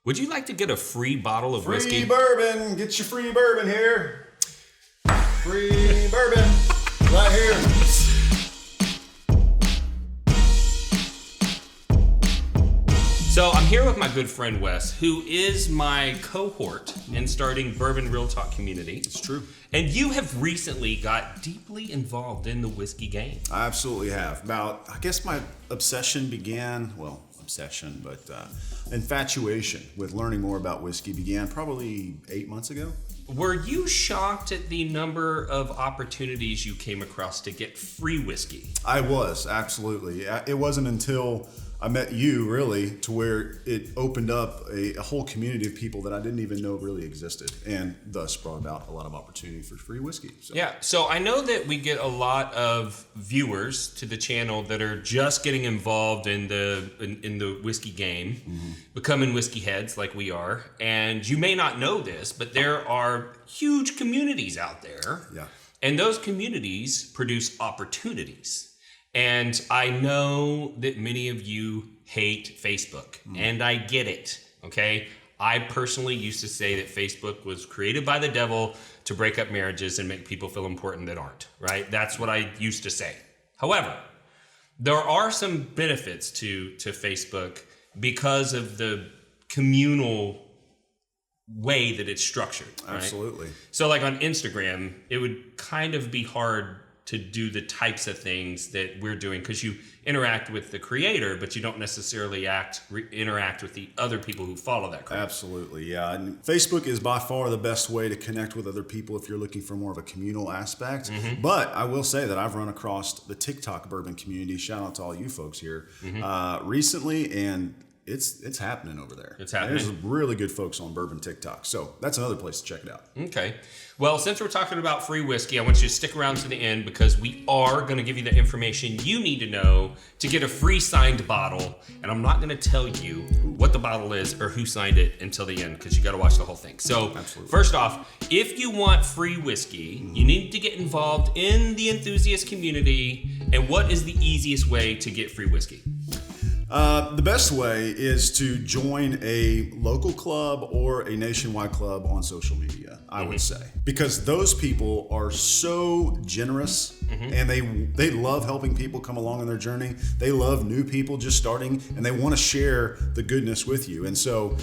Would you like to get a free bottle of whiskey? Free bourbon. Get your free bourbon here. Free bourbon. Right here. So I'm here with my good friend Wes, who is my cohort in starting Bourbon Real Talk community. It's true. And you have recently got deeply involved in the whiskey game. I absolutely have. I guess my obsession began, infatuation with learning more about whiskey began probably 8 months ago. Were you shocked at the number of opportunities you came across to get free whiskey? I was, absolutely. It wasn't until I met you, really, to where it opened up a whole community of people that I didn't even know really existed, and thus brought about a lot of opportunity for free whiskey. Yeah, so I know that we get a lot of viewers to the channel that are just getting involved in the whiskey game, becoming whiskey heads like we are, and you may not know this, but there are huge communities out there, and those communities produce opportunities. And I know that many of you hate Facebook, and I get it, okay? I personally used to say that Facebook was created by the devil to break up marriages and make people feel important that aren't, right? That's what I used to say. However, there are some benefits to Facebook because of the communal way that it's structured, right? Absolutely. So like on Instagram, it would kind of be hard to do the types of things that we're doing because you interact with the creator, but you don't necessarily interact with the other people who follow that creator. Absolutely, yeah. And Facebook is by far the best way to connect with other people if you're looking for more of a communal aspect. But I will say that I've run across the TikTok bourbon community. Shout out to all you folks here recently, and it's happening over there. It's happening. There's really good folks on Bourbon TikTok. So that's another place to check it out. Okay. Well, since we're talking about free whiskey, I want you to stick around to the end because we are going to give you the information you need to know to get a free signed bottle. And I'm not going to tell you what the bottle is or who signed it until the end because you got to watch the whole thing. So First off, if you want free whiskey, you need to get involved in the enthusiast community. And what is the easiest way to get free whiskey? The best way is to join a local club or a nationwide club on social media, I would say. Because those people are so generous and they love helping people come along on their journey. They love new people just starting and they want to share the goodness with you. And so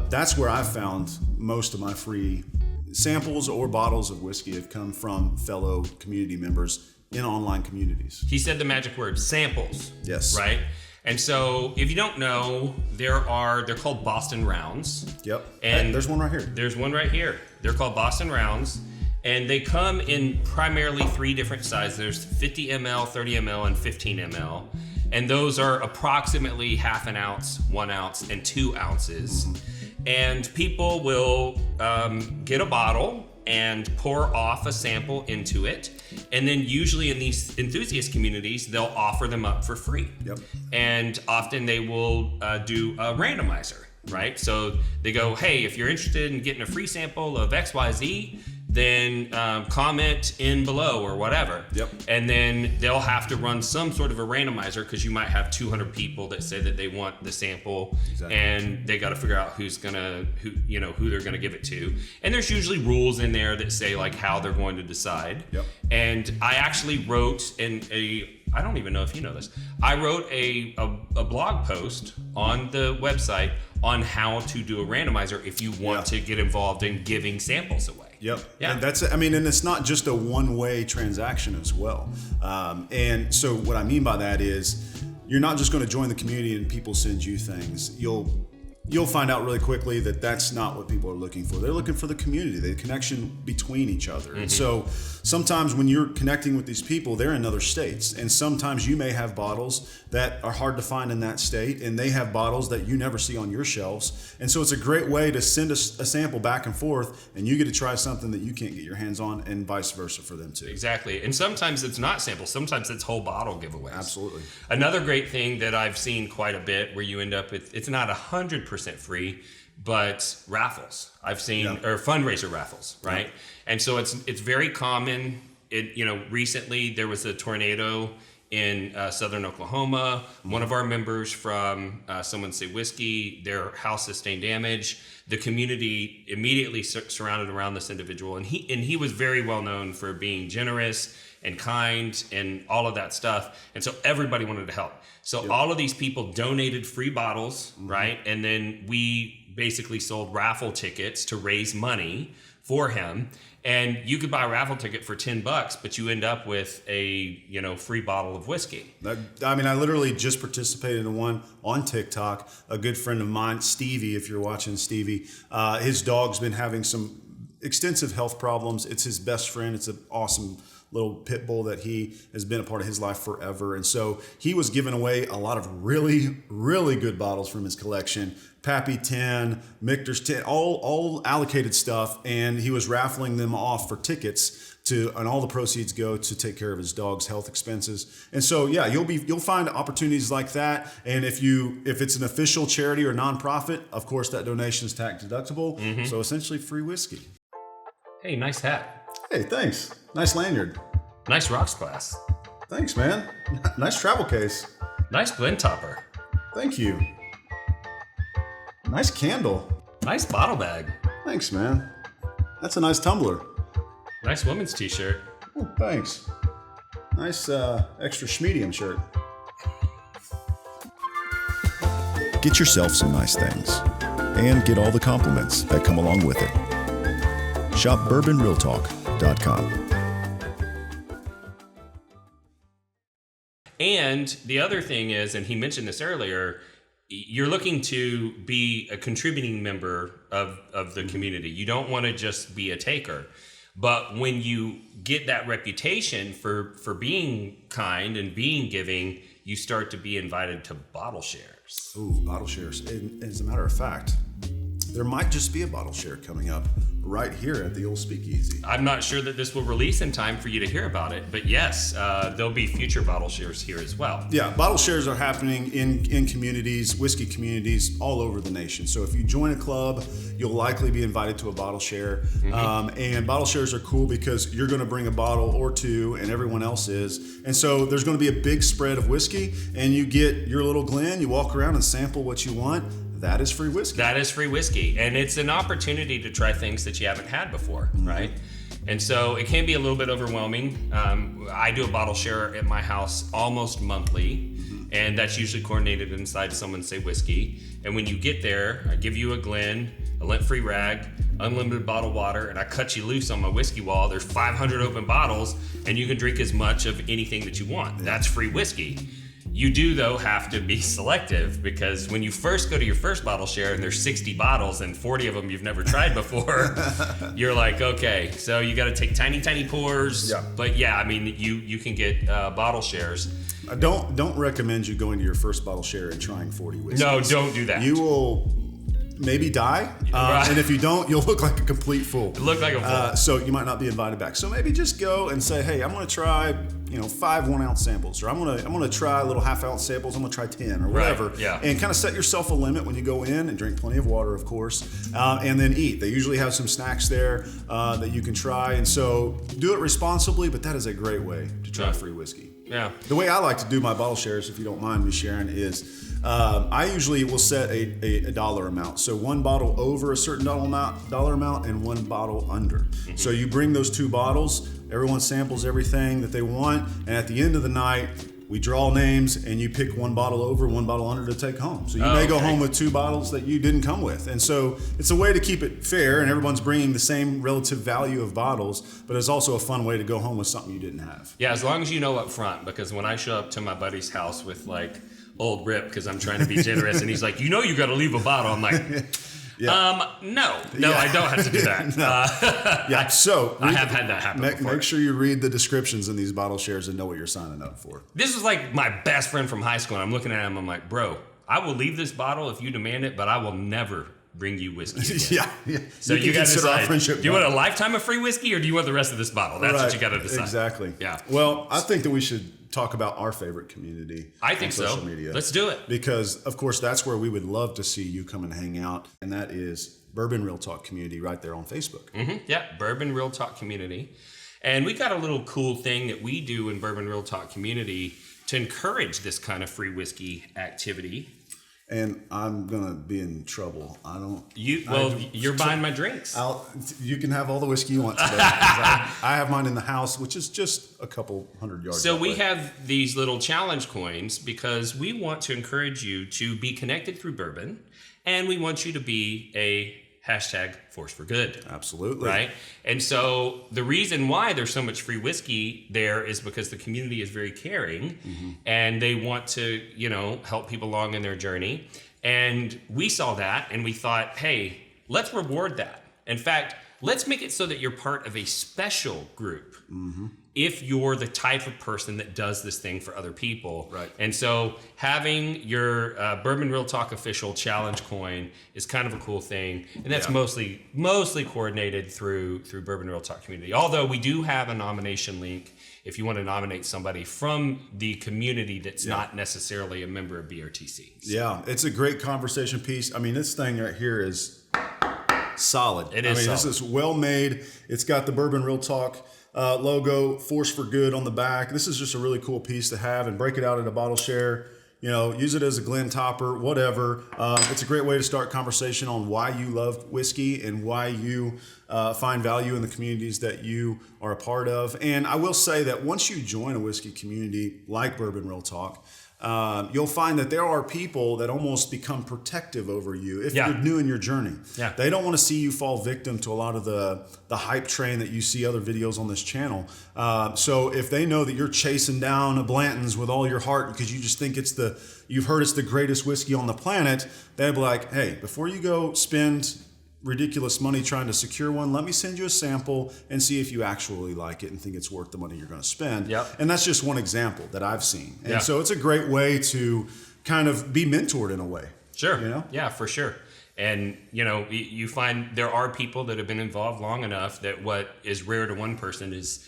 that's where I've found most of my free samples or bottles of whiskey have come from fellow community members in online communities. He said the magic word, samples. Yes. Right? And so, if you don't know, they're called Boston Rounds. Yep. And there's one right here. There's one right here. They're called Boston Rounds. And they come in primarily 3 different sizes. There's 50 ml, 30 ml, and 15 ml. And those are approximately half an ounce, 1 ounce, and 2 ounces. And people will get a bottle and pour off a sample into it. And then usually in these enthusiast communities, they'll offer them up for free. Yep. And often they will do a randomizer, right? So they go, hey, if you're interested in getting a free sample of XYZ, then comment in below or whatever. Yep. And then they'll have to run some sort of a randomizer because you might have 200 people that say that they want the sample, and they got to figure out who they're gonna give it to. And there's usually rules in there that say like how they're going to decide. Yep. And I actually wrote I don't even know if you know this. I wrote a blog post on the website on how to do a randomizer if you want to get involved in giving samples away. Yep. Yeah. And and it's not just a one-way transaction as well. And so what I mean by that is you're not just going to join the community and people send you things. You'll find out really quickly that that's not what people are looking for. They're looking for the community, the connection between each other. And so sometimes when you're connecting with these people, they're in other states. And sometimes you may have bottles that are hard to find in that state, and they have bottles that you never see on your shelves. And so it's a great way to send a sample back and forth, and you get to try something that you can't get your hands on, and vice versa for them too. Exactly. And sometimes it's not samples. Sometimes it's whole bottle giveaways. Absolutely. Another great thing that I've seen quite a bit where you end up with, it's not 100% free, but raffles. I've seen, or fundraiser raffles, right? And so it's very common. Recently there was a tornado in southern Oklahoma. One of our members from Someone Say Whiskey, their house sustained damage. The community immediately surrounded around this individual, and he was very well known for being generous and kind and all of that stuff. And so everybody wanted to help. So all of these people donated free bottles, right? And then we basically sold raffle tickets to raise money for him. And you could buy a raffle ticket for $10, but you end up with a, free bottle of whiskey. I literally just participated in one on TikTok. A good friend of mine, Stevie, if you're watching Stevie, his dog's been having some extensive health problems. It's his best friend. It's an awesome little pit bull that he has been a part of his life forever. And so he was giving away a lot of really, really good bottles from his collection. Pappy 10, Michter's 10, all allocated stuff. And he was raffling them off for tickets and all the proceeds go to take care of his dog's health expenses. And so, yeah, you'll find opportunities like that. And if it's an official charity or nonprofit, of course, that donation is tax deductible. So essentially free whiskey. Hey, nice hat. Hey, thanks. Nice lanyard. Nice rocks glass. Thanks, man. Nice travel case. Nice blend topper. Thank you. Nice candle. Nice bottle bag. Thanks, man. That's a nice tumbler. Nice women's t-shirt. Oh, thanks. Nice extra schmedium shirt. Get yourself some nice things and get all the compliments that come along with it. Shop bourbonrealtalk.com. And the other thing is, and he mentioned this earlier, you're looking to be a contributing member of the community. You don't want to just be a taker. But when you get that reputation for being kind and being giving, you start to be invited to bottle shares. Ooh, bottle shares. And as a matter of fact, there might just be a bottle share coming up right here at the old Speakeasy. I'm not sure that this will release in time for you to hear about it, but yes, there'll be future bottle shares here as well. Yeah, bottle shares are happening in communities, whiskey communities all over the nation. So if you join a club, you'll likely be invited to a bottle share. And bottle shares are cool because you're going to bring a bottle or two and everyone else is. And so there's going to be a big spread of whiskey and you get your little Glen, you walk around and sample what you want. That is free whiskey. That is free whiskey. And it's an opportunity to try things that you haven't had before, right? And so it can be a little bit overwhelming. I do a bottle share at my house almost monthly, and that's usually coordinated inside Someone Say Whiskey. And when you get there, I give you a Glen, a lint-free rag, unlimited bottled water, and I cut you loose on my whiskey wall. There's 500 open bottles, and you can drink as much of anything that you want. That's free whiskey. You do, though, have to be selective because when you first go to your first bottle share and there's 60 bottles and 40 of them you've never tried before, you're like, okay, so you got to take tiny, tiny pours. Yeah. But yeah, I mean, you can get bottle shares. I don't recommend you going to your first bottle share and trying 40 whiskeys. No, don't do that. You will maybe die, and if you don't, you'll look like a complete fool. Look like a fool. So you might not be invited back. So maybe just go and say, hey, I'm going to try 5 1-ounce samples, or I'm gonna try little half-ounce samples. I'm gonna try 10 or whatever, right, yeah. And kind of set yourself a limit when you go in and drink plenty of water, of course, and then eat. They usually have some snacks there that you can try, and so do it responsibly. But that is a great way to try free whiskey. Yeah. The way I like to do my bottle shares, if you don't mind me sharing, is I usually will set a dollar amount. So one bottle over a certain dollar amount and one bottle under. Mm-hmm. So you bring those 2 bottles, everyone samples everything that they want, and at the end of the night, we draw names and you pick 1 bottle over, 1 bottle under to take home. So you may go home with 2 bottles that you didn't come with. And so it's a way to keep it fair and everyone's bringing the same relative value of bottles, but it's also a fun way to go home with something you didn't have. Yeah, as long as you know up front, because when I show up to my buddy's house with like old Rip, because I'm trying to be generous, and he's like, you got to leave a bottle. I'm like, no, I don't have to do that. So I have had that happen before. Make sure you read the descriptions in these bottle shares and know what you're signing up for. This was like my best friend from high school, and I'm looking at him, I'm like, bro, I will leave this bottle if you demand it, but I will never bring you whiskey again. yeah. So you got to decide, friendship. Do you want a lifetime of free whiskey, or do you want the rest of this bottle? That's what you got to decide. Exactly. Yeah. Well, I think that we should talk about our favorite community. I think on social so. media. Let's do it. Because, of course, that's where we would love to see you come and hang out. And that is Bourbon Real Talk Community right there on Facebook. Mm-hmm. Yeah, Bourbon Real Talk Community. And we got a little cool thing that we do in Bourbon Real Talk Community to encourage this kind of free whiskey activity. And I'm gonna be in trouble. You're buying my drinks. You can have all the whiskey you want today. I have mine in the house, which is just a couple 100 yards. So we have these little challenge coins because we want to encourage you to be connected through bourbon, and we want you to be a hashtag Force for Good. Absolutely. Right? And so the reason why there's so much free whiskey there is because the community is very caring, and they want to, help people along in their journey. And we saw that and we thought, hey, let's reward that. In fact, let's make it so that you're part of a special group. If you're the type of person that does this thing for other people. Right. And so having your Bourbon Real Talk official challenge coin is kind of a cool thing. And that's mostly coordinated through Bourbon Real Talk community. Although we do have a nomination link if you want to nominate somebody from the community that's not necessarily a member of BRTC. Yeah, it's a great conversation piece. I mean, this thing right here is solid. This is well made. It's got the Bourbon Real Talk logo, Force for Good on the back. This is just a really cool piece to have, and break it out at a bottle share. Use it as a Glen topper, whatever. It's a great way to start conversation on why you love whiskey and why you find value in the communities that you are a part of. And I will say that once you join a whiskey community like Bourbon Real Talk, you'll find that there are people that almost become protective over you if you're new in your journey. Yeah. They don't want to see you fall victim to a lot of the hype train that you see other videos on this channel. So if they know that you're chasing down a Blanton's with all your heart because you just think you've heard it's the greatest whiskey on the planet, they'll be like, hey, before you go spend ridiculous money trying to secure one, let me send you a sample and see if you actually like it and think it's worth the money you're going to spend. Yep. And that's just one example that I've seen. And so it's a great way to kind of be mentored in a way. Sure. Yeah, for sure. And, you find there are people that have been involved long enough that what is rare to one person is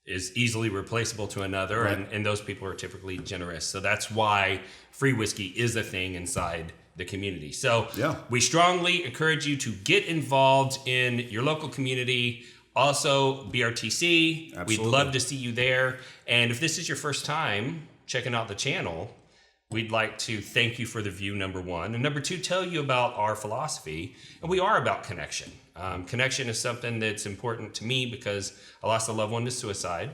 easily replaceable to another. Right. And those people are typically generous. So that's why free whiskey is a thing inside the community. So we strongly encourage you to get involved in your local community. Also, BRTC, Absolutely. We'd love to see you there. And if this is your first time checking out the channel, we'd like to thank you for the view, number one. And number two, tell you about our philosophy. And we are about connection. Connection is something that's important to me because I lost a loved one to suicide.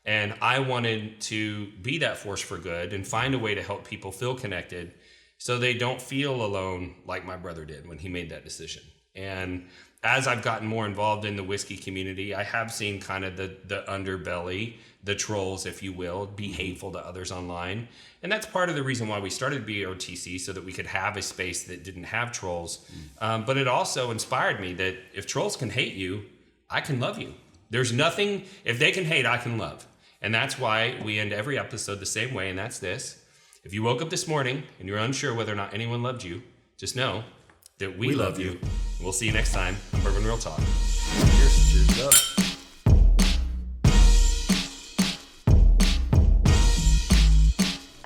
And I wanted to be that force for good and find a way to help people feel connected so they don't feel alone like my brother did when he made that decision. And as I've gotten more involved in the whiskey community, I have seen kind of the underbelly, the trolls, if you will, be hateful to others online. And that's part of the reason why we started BOTC, so that we could have a space that didn't have trolls. But it also inspired me that if trolls can hate you, I can love you. There's nothing, if they can hate, I can love. And that's why we end every episode the same way, and that's this. If you woke up this morning and you're unsure whether or not anyone loved you, just know that we love you. We'll see you next time on Bourbon Real Talk. Cheers up.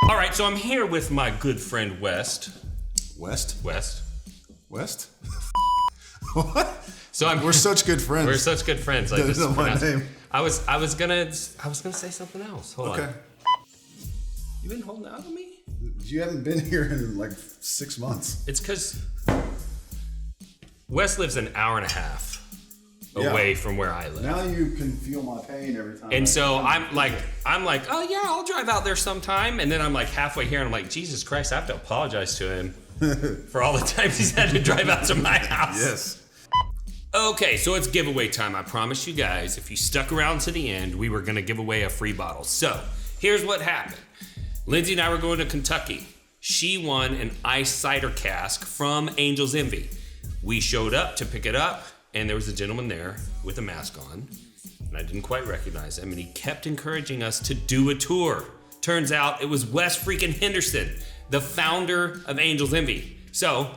All right, so I'm here with my good friend West. West? What? So we're such good friends. We're such good friends. That isn't my name. I was gonna say something else. Hold on. You been holding out on me? You haven't been here in like 6 months. It's because Wes lives an hour and a half away from where I live. Now you can feel my pain every time. And so I'm like, oh yeah, I'll drive out there sometime. And then I'm like halfway here and I'm like, Jesus Christ, I have to apologize to him for all the times he's had to drive out to my house. Yes. Okay, so it's giveaway time. I promised you guys, if you stuck around to the end, we were going to give away a free bottle. So here's what happened. Lindsay and I were going to Kentucky. She won an ice cider cask from Angel's Envy. We showed up to pick it up, and there was a gentleman there with a mask on, and I didn't quite recognize him, and he kept encouraging us to do a tour. Turns out it was Wes freaking Henderson, the founder of Angel's Envy. So,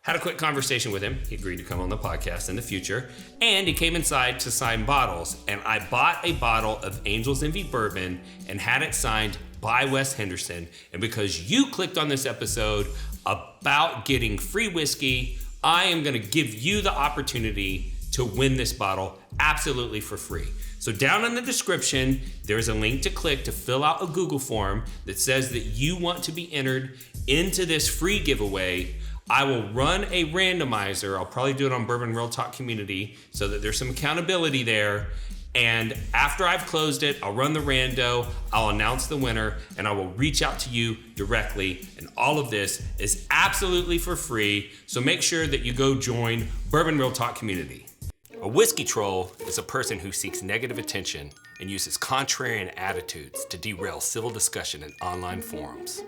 had a quick conversation with him. He agreed to come on the podcast in the future, and he came inside to sign bottles, and I bought a bottle of Angel's Envy bourbon and had it signed by Wes Henderson. And because you clicked on this episode about getting free whiskey, I am going to give you the opportunity to to win this bottle absolutely for free. So down in the description, there's a link to click to fill out a Google form that says that you want to be entered into this free giveaway. I will run a randomizer. I'll probably do it on Bourbon Real Talk Community so that there's some accountability there. And after I've closed it, I'll run the rando, I'll announce the winner, and I will reach out to you directly. And all of this is absolutely for free. So make sure that you go join Bourbon Real Talk Community. A whiskey troll is a person who seeks negative attention and uses contrarian attitudes to derail civil discussion in online forums.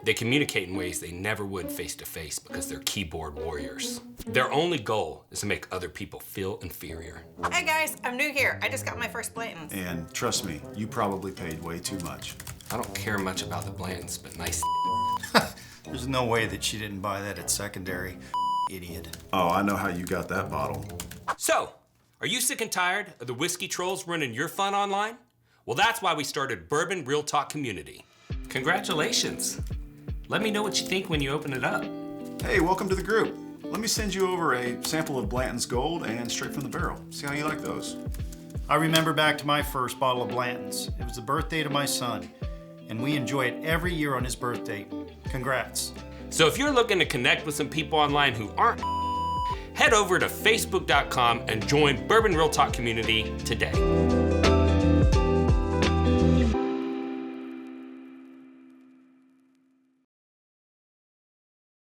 They communicate in ways they never would face-to-face because they're keyboard warriors. Their only goal is to make other people feel inferior. Hey guys, I'm new here. I just got my first Blanton's. And trust me, you probably paid way too much. I don't care much about the Blantons, but nice. There's no way that she didn't buy that at secondary. Idiot. Oh, I know how you got that bottle. So, are you sick and tired of the whiskey trolls running your fun online? Well, that's why we started Bourbon Real Talk Community. Congratulations. Let me know what you think when you open it up. Hey, welcome to the group. Let me send you over a sample of Blanton's Gold and Straight from the Barrel. See how you like those. I remember back to my first bottle of Blanton's. It was the birthday to my son, and we enjoy it every year on his birthday. Congrats. So if you're looking to connect with some people online who aren't, head over to facebook.com and join Bourbon Real Talk Community today.